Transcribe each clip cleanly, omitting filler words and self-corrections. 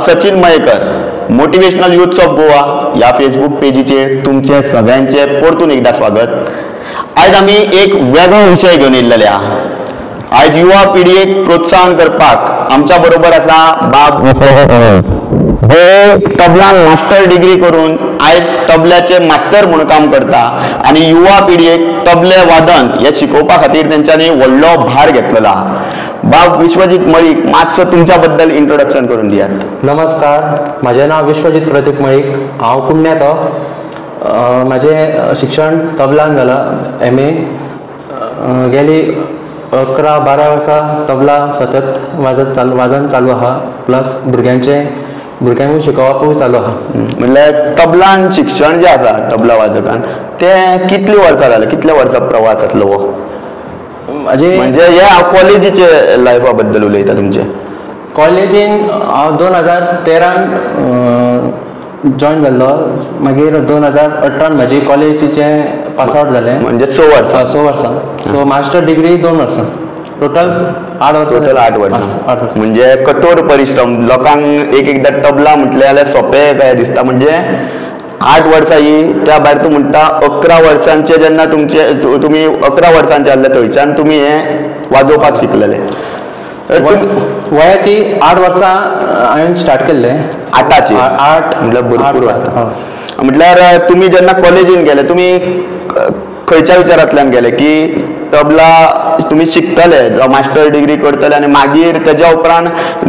Sachin Mayekar motivational youths of Goa ह्या Facebook पेजीचेर तुमचे सगळ्यांचे परतून एकदा स्वागत. आज आमी एक वेगळो विशय घेवन येयल्ले आहा. आज युवा पिढीक प्रोत्साहन करपाक आमच्या बरोबर आसा बाब हे तबलान मास्टर डिग्री करून आज तबल्याचे मास्टर म्हणून काम करता आणि युवा पिढीक तबले वादन हे शिकोवपा खातीर तेंच्यांनी व्हडलो भार घेतलेलो आहा. बाब विश्वजीत मळीक मातसो तुमच्या बद्दल इंट्रोडक्शन करून दियात. नमस्कार, माझे नाव विश्वजीत प्रतीक मळीक. हांव कुडण्याचो. माझे शिक्षण तबलान जालां MA. गेली 11-12 वर्सां तबला सतत वाजन चालू आहा. प्लस भुरग्यांकूय शिकोवपूय चालू आहा. म्हणल्यार तबलान शिक्षण जें आसा तबला वादकान तें कितलीं वर्सां जालें, कितल्या वर्सां प्रवास जातलो हो? म्हणजे हे हांव कॉलेजीचे लायफा बद्दल उलयता. तुमचे कॉलेजीन हांव 2013 जॉइन जाल्लो. मागीर 2018 म्हाजी कॉलेजीचें पास आउट जालें. म्हणजे 6 वर्सां. 6 वर्सां. सो मास्टर डिग्री 2 वर्सां. टोटल 8 वर्सां. म्हणजे कठोर परिश्रम. लोकांक एकदां तबला म्हटलें जाल्यार सोंपें काय दिसता. म्हणजे 8 वर्सां ही त्या भायर तूं म्हणटा 11 वर्सांचे जेन्ना तुमी 11 वर्सांचे आसले थंयच्यान तुमी हें वाजोवपाक शिकलेले. वयाची 8 वर्सां हांवें स्टार्ट केल्लें. 8 म्हणल्यार भरपूर वर्सां. म्हटल्यार तुमी जेन्ना कॉलेजीन गेले तुमी खंयच्या विचारांतल्यान गेले की तबला तुमी शिकतले, मास्टर डिग्री करतले आनी मागीर तेज्या उपरांत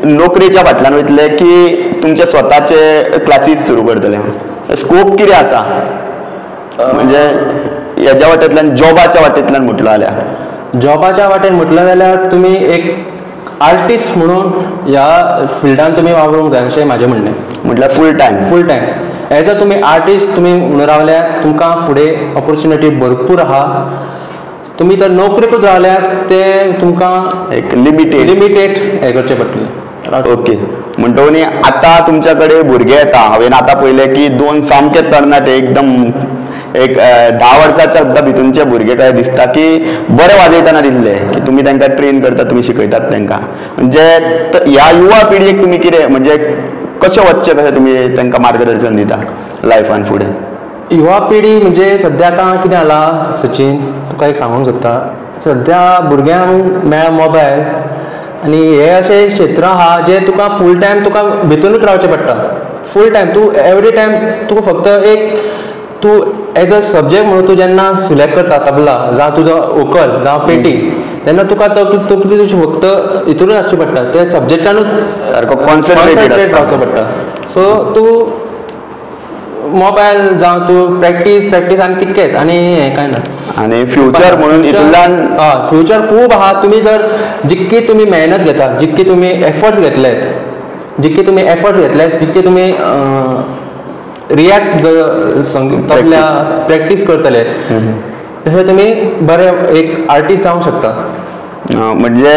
नोकरेच्या फाटल्यान वयतले की तुमचे स्वताचे क्लासीस सुरू करतले? स्कोप कितें आसा? म्हणजे हेज्या वाटेंतल्यान जॉबाच्या वाटेंतल्यान म्हटलो जाल्यार? जॉबाच्या वाटेन म्हटलं जाल्यार तुमी एक आर्टिस्ट म्हणून ह्या फिल्डान तुमी वावरूंक जाय अशें म्हाजें म्हणणें. म्हटल्यार फूल टायम एज अ तुमी आर्टिस्ट तुमी म्हणून रावल्यार तुमकां फुडें ऑपॉर्च्युनिटी भरपूर आहा. तुमी तर नोकरेकूच रावल्यार ते तुमकां एक लिमिटेड हें करचें पडटलें. ओके. म्हणटोनी आतां तुमच्या कडेन भुरगे येता. हांवें आतां पळयलें की 2 सामके तरणाटे एकदम एक 10 वर्साच्या सुद्दां भितूरचे भुरगे काय दिसता की बरे वाजयतना दिसले की तुमी तांकां ट्रेन करतात, तुमी शिकयतात तांकां. म्हणजे ह्या युवा पिढीक तुमी कितें म्हणजे कशें वचचें, कशें तुमी तांकां मार्गदर्शन दिता लायफान फुडें? युवा पिढी म्हणजे सद्या आतां कितें जालां सचिन, तुका एक सांगूंक सोदता. सद्या भुरग्यांक मेळ्ळा मोबायल आनी हे अशें क्षेत्र आहा जे तुका फूल टायम तुका भितरूच रावचें पडटा. फूल टायम तूं एवरी टायम तुका फक्त एक तूं एज अ सब्जेक्ट म्हणून तूं जेन्ना सिलेक्ट करता तबला जावं तुजो वोकल जावं पेटी, तेन्ना तुका फक्त हितूनच आसचें पडटा. त्या सब्जेक्टानूच सारको कॉन्सन्ट्रेट रावचो पडटा. सो तूं मोबायल जावं तूं प्रॅक्टीस आनी तितकेंच आनी हें कांय ना. आनी फ्युचर म्हणून हितूंतल्यान फ्युचर खूब आहा. तुमी जर जितकी तुमी मेहनत घेता, जितकी तुमी एफर्ट्स घेतलेत, जितके तुमी रियाज तबल्या प्रॅक्टीस करतले तशें तुमी बरे एक आर्टिस्ट जावंक शकता. म्हणजे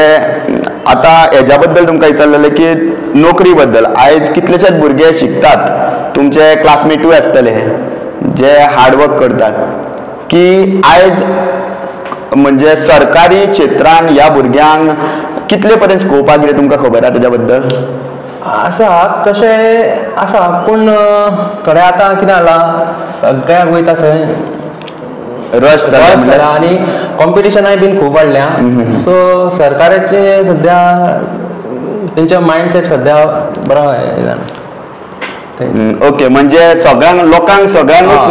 आतां हेज्या बद्दल तुमकां विचारलेलें की नोकरी बद्दल आयज कितलेशेच भुरगे शिकतात, तुमचे क्लासमेटूय आसतले जे हार्डवर्क करतात, की आयज म्हणजे सरकारी क्षेत्रान ह्या भुरग्यांक कितले पर्यंत स्कोप आहा कितें तुमकां खबर आहा तेज्या बद्दल? आसा तशें आसा, पूण थोडे आतां कितें जालां सगळ्याक वयता थंय रश जाला आनी कॉम्पिटिशनाय बीन खूब वाडल्या. सो सरकाराचे सद्या तेंचे मायंडसेट सद्या बरो हे जाना. ओके. म्हणजे लोकांक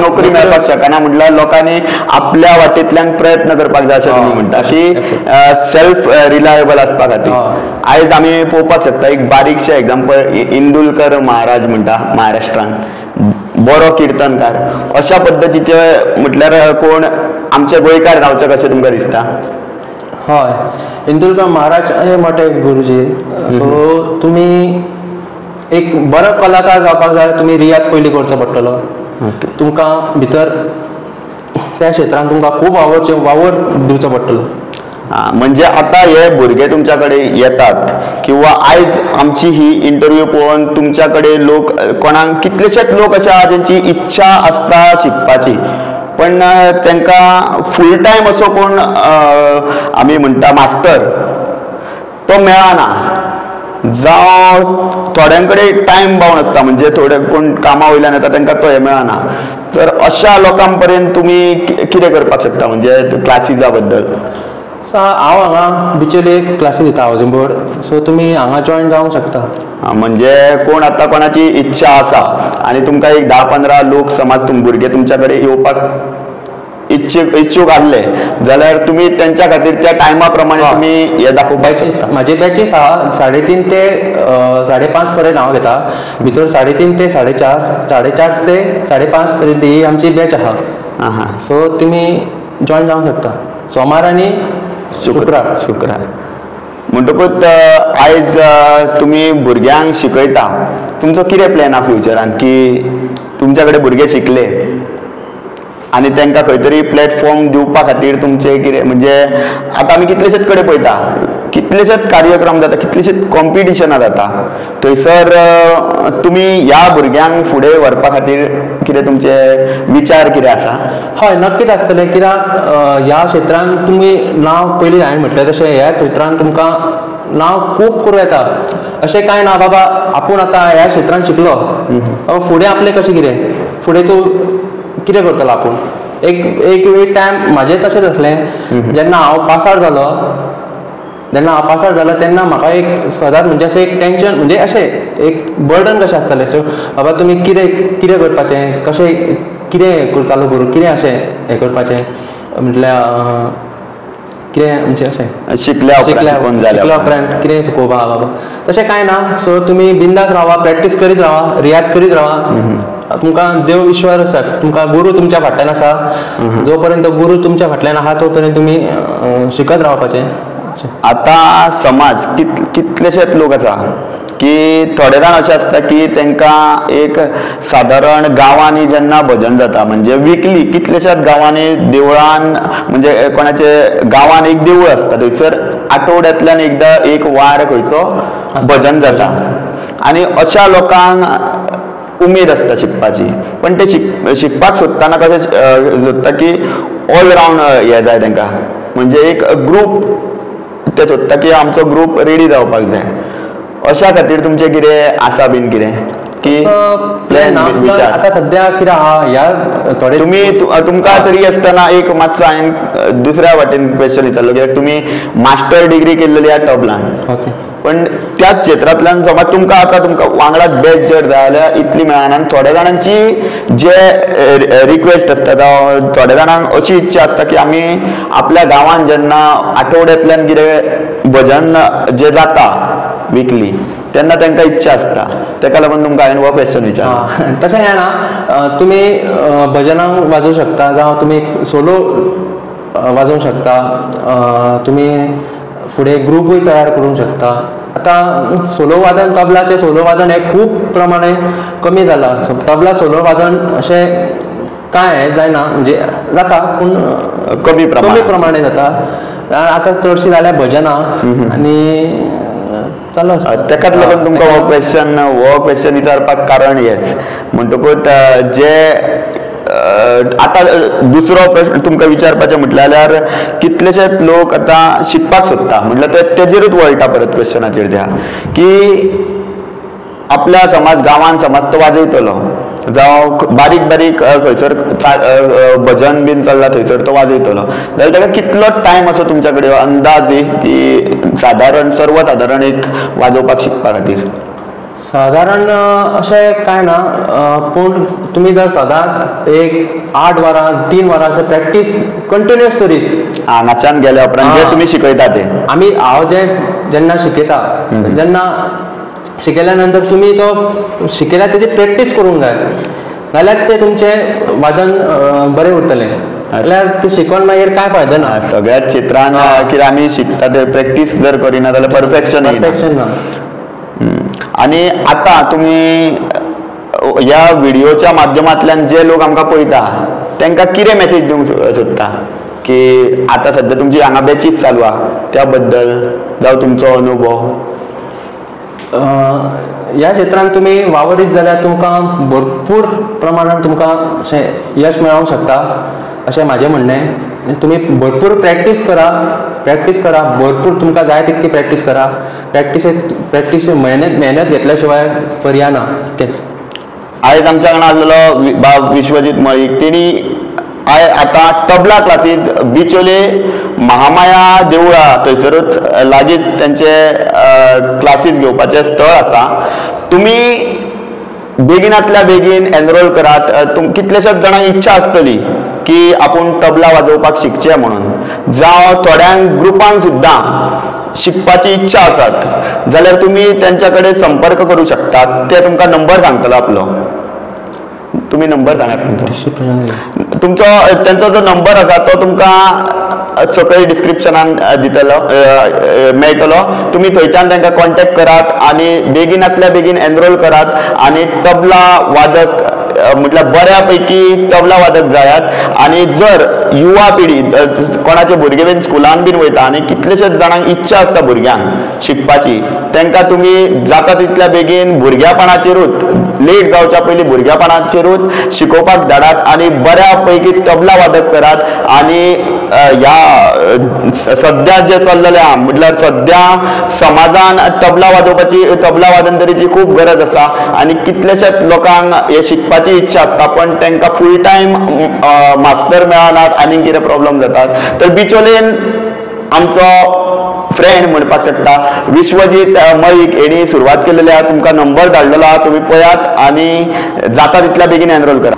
नोकरी मेळपाक शकना म्हटल्यार लोकांनी आपल्या वाटेंतल्यान प्रयत्न करपाक जाय अशें तुमी म्हणटा की सेल्फ रिलायबल आसपा खातीर. आयज आमी पळोवपाक शकता एक बारीकशें एग्जाम्पल, इंदुलकर महाराज म्हणटा महाराष्ट्रान, बरो किर्तनकार. अशा पद्दतीचे म्हटल्यार कोण आमचे गोंयकार जावचे कशें तुमकां दिसता? हय, इंदुलकर महाराज हे मोठे गुरुजी. सो तुमी एक बरो कलाकार जावपाक जाय तुमी रियाज पयलीं करचो पडटलो. तुमकां भितर त्या क्षेत्रांत तुमकां खूब वावर दिवचो पडटलो. म्हणजे आता हे भुरगे तुमच्याकडे येतात किंवा आयज आमची ही इंटरव्यू पळोवन तुमच्याकडे लोक कोणाक कितलेशेच लोक अशे आहा ज्यांची इच्छा आसता शिकपाची पण तांकां फूल टायम असो कोण आमी म्हणटा मास्टर तो मेळना. जावं थोड्यां कडेन टायम बाउंड आसता, म्हणजे थोडे कोण कामा वयल्यान येता तांकां तो हे मेळना. तर अशा लोकां पर्यंत तुमी कितें करपाक शकता म्हणजे क्लासीजा बद्दल? हांव हांगा बिचोली एक क्लासी दिता हावजींग बोर्ड, सो तुमी हांगा जॉयन जावंक शकता. म्हणजे कोण आतां कोणाची इच्छा आसा आनी तुमकां एक 10-15 लोक समज भुरगे तुमच्या कडेन येवपाक इच्छूक आसले जाल्यार तुमी तेंच्या खातीर त्या टायमा प्रमाणे तुमी हे दाखोवपाक शकता. म्हाजे बॅचीस आहा 3:30 ते 5:30 पर्यंत हांव घेता. भितर 3:30 ते 4:30, 4:30 ते 5:30 पर्यंत ही आमची बॅच आहा. सो तुमी जॉयन जावंक शकता सोमार आनी शुक्रार. म्हणटकूच आयज तुमी भुरग्यांक शिकयता, तुमचो कितें प्लॅन आहा फ्युचरान की तुमच्या कडेन भुरगे शिकले आनी तांकां खंय तरी प्लॅटफॉर्म दिवपा खातीर तुमचें कितें, म्हणजे आतां आमी कितलेशेच कडेन पळयता, कितलेशेच कार्यक्रम जाता, कितलेशेच कॉम्पिटिशनां जाता, थंयसर तुमी ह्या भुरग्यांक फुडें व्हरपा खातीर कितें तुमचे विचार कितें आसा? हय, नक्कीच आसतलें. कित्याक ह्या क्षेत्रांत तुमी नांव पयलीं हांवें म्हटलें तशें ह्या क्षेत्रांत तुमकां नांव खूब करूं येता. अशें कांय ना बाबा आपूण आतां ह्या क्षेत्रांत शिकलो, फुडें आपलें कशें कितें, फुडें तूं कितें करतलो आपूण. एक टायम म्हाजें तशेंच आसलें. जेन्ना हांव पास आवट जालो तेन्ना म्हाका एक सदांच म्हणजे अशें एक टेंशन, म्हणजे अशें एक बर्डन कशें आसतालें. सो बाबा तुमी कितें करपाचें, कशें कितें चालू करूं, कितें अशें हें करपाचें, म्हटल्यार कितें म्हणजे अशें शिकल्या उपरांत कितें शिकोवपा बाबा तशें कांय ना. सो तुमी बिंदास रावा, प्रॅक्टीस करीत रावा, रियाज करीत रावा. तुमकां देव ईश्वर आसा, तुमकां गुरू तुमच्या फाटल्यान आसा. जो पर्यंत गुरू तुमच्या फाटल्यान आहा तो पर्यंत तुमी शिकत रावपाचें. आतां समाज कितलेशेच लोक आसा की थोडे जाण अशें आसता की तांकां एक सादारण गांवांनी जेन्ना भजन जाता, म्हणजे विकली कितलेशेच गांवांनी देवळान, म्हणजे कोणाचे गांवान एक देवूळ आसता, थंयसर आठवड्यांतल्यान एकदां एक वार खंयचो भजन जाता. आनी अशा लोकांक उमेद आसता शिकपाची, पण ते शिकपाक सोदताना कशें सोदता की ऑल रावंड हें जाय तांकां, म्हणजे एक ग्रूप ते सोदता की आमचो ग्रूप रेडी जावपाक जाय. अशा खातीर तुमचें कितें आसा बीन कितें की प्लॅन विचार? आतां सद्या कितें आहा ह्या थोडे तुमकां तरी आसतना एक मातसो हांवें दुसऱ्या वाटेन क्वेश्चन विचारलो, कित्याक तुमी मास्टर डिग्री केल्लेली आहा टॉपलान. ओके. पण त्याच क्षेत्रांतल्यान समज तुमकां वांगडाच बेस्ट जर जाय जाल्यार इतली मेळना. आनी थोड्या जाणांची जे रिक्वेस्ट आसता जावं थोड्या जाणांक अशी इच्छा आसता की आमी आपल्या गांवांत जेन्ना आठवड्यांतल्यान कितें भजन जें जाता विकली तेन्ना तांकां इच्छा आसता, ताका लागून तुमकां हांवें हो क्वेश्चन विचारलो. तशें काय ना, तुमी भजनांक वाजोवंक शकता जावं तुमी सोलो वाजोवंक शकता, तुमी फुडें ग्रुपूय तयार करूंक शकता. आतां सोलो वादन, तबलाचें सोलो वादन हें खूब प्रमाणे कमी जालां. तबला सोलो वादन अशें कांय जायना, म्हणजे जाता पूण कमी प्रमाणे जाता. आतां चडशीं जाल्यार भजनां आनी चालू आसता. ताकाच लागून तुमकां हो क्वेश्चन विचारपाक कारण हेंच. म्हणटकूच जे आतां दुसरो प्रश्न तुमकां विचारपाचें म्हटल्यार कितलेशेच लोक आतां शिकपाक सोदता, म्हटल्यार तेजेरूच वळटा परत क्वेश्चनाचेर त्या की आपल्या समज गांवांत समज तो वाजयतलो जावं बारीक खंयसर भजन बीन चल्ला थंयसर तो वाजयतलो, जाल्यार ताका कितलो टायम असो तुमच्या कडेन अंदाज की सर्वसाधारण एक वाजोवपाक शिकपा खातीर? साधारण अशें कांय ना, पूण तुमी जर सदांच एक 8 वरां 3 वरां अशें प्रॅक्टीस कंटिन्युअस करीत नाचान गेल्या उपरांत जे तुमी शिकयता ते हांव जेन्ना शिकयता, जेन्ना शिकयल्या नंतर तुमी तो शिकयल्या तेजी प्रॅक्टीस करूंक जाय, जाल्यार तें तुमचें वादन बरें उरतलें. जाल्यार ते शिकून मागीर कांय फायदो ना. सगळ्याच क्षेत्रांत कितें आमी शिकता ते प्रॅक्टीस जर करिना जाल्यार परफेक्शन ना. आनी आतां तुमी ह्या व्हिडिओच्या माध्यमांतल्यान जे लोक आमकां पळयता तांकां कितें मॅसेज दिवंक सोदता की आतां सद्या तुमची हांगा बॅचीस चालू आहा त्या बद्दल, जावं तुमचो अनुभव? ह्या क्षेत्रांत तुमी वावरीत जाल्यार तुमकां भरपूर प्रमाणांत तुमकां अशें यश मेळोवंक शकता अशें म्हाजें म्हणणें. तुम्ही भरपूर प्रॅक्टीस करा भरपूर तुमकां जाय तितकी प्रॅक्टीस करा. प्रॅक्टीस मेहनत घेतल्याशिवाय पर्याय ना. आयज आमच्या वांगडा आसलेलो बाब विश्वजीत मळीक तेणी आतां तबला क्लासीज बिचोले महामाया देवळा थंयसरूच लागींच तेंचे क्लासीज घेवपाचें स्थळ आसा. तुमी बेगिनांतल्या बेगीन एनरोल करात. कितलेशेच जाणांक इच्छा आसतली की आपूण तबला वाजोवपाक शिकचें म्हणून, जावं थोड्यांक ग्रुपान सुद्दां शिकपाची इच्छा आसात जाल्यार तुमी तेंच्या कडेन संपर्क करूं शकतात. ते तुमकां नंबर सांगतलो आपलो. तुमी नंबर सांगात तुमचो तेंचो जो नंबर आसा तो तुमकां सकयल डिस्क्रिप्शनान दितलो मेळटलो. तुमी थंयच्यान तांकां कॉन्टेक्ट करात आनी बेगिनांतल्या बेगीन एनरोल करात आनी तबला वादक म्हटल्यार बऱ्या पैकी तबला वादक जायात. आनी जर युवा पिढी कोणाचे भुरगे बीन स्कुलान बीन वयता आनी कितलेशेच जाणांक इच्छा आसता भुरग्यांक शिकपाची, तांकां तुमी जाता तितल्या बेगीन भुरग्यापणाचेरूच लेट जावच्या पयलीं भुरग्यापणाचेरूच शिकोवपाक धाडात आनी बऱ्या पैकी तबला वादक करात. आनी ह्या सद्या जे चल्लेलें आहा म्हटल्यार सद्या समाजान तबला वादनतरीची खूब गरज आसा आनी कितलेशेच लोकांक हे शिकपाची इच्छा आसता पण तांकां फूल टायम मास्टर मेळनात आनी कितें प्रॉब्लेम जातात. तर बिचोलेन आमचो फ्रेंड म्हणपाक शकता विश्वजीत मळीक हेणी सुरवात केलेली आहा. तुमकां नंबर धाडलेलो आहा, तुमी पळयात आनी जाता तितल्या बेगीन एनरोल करा.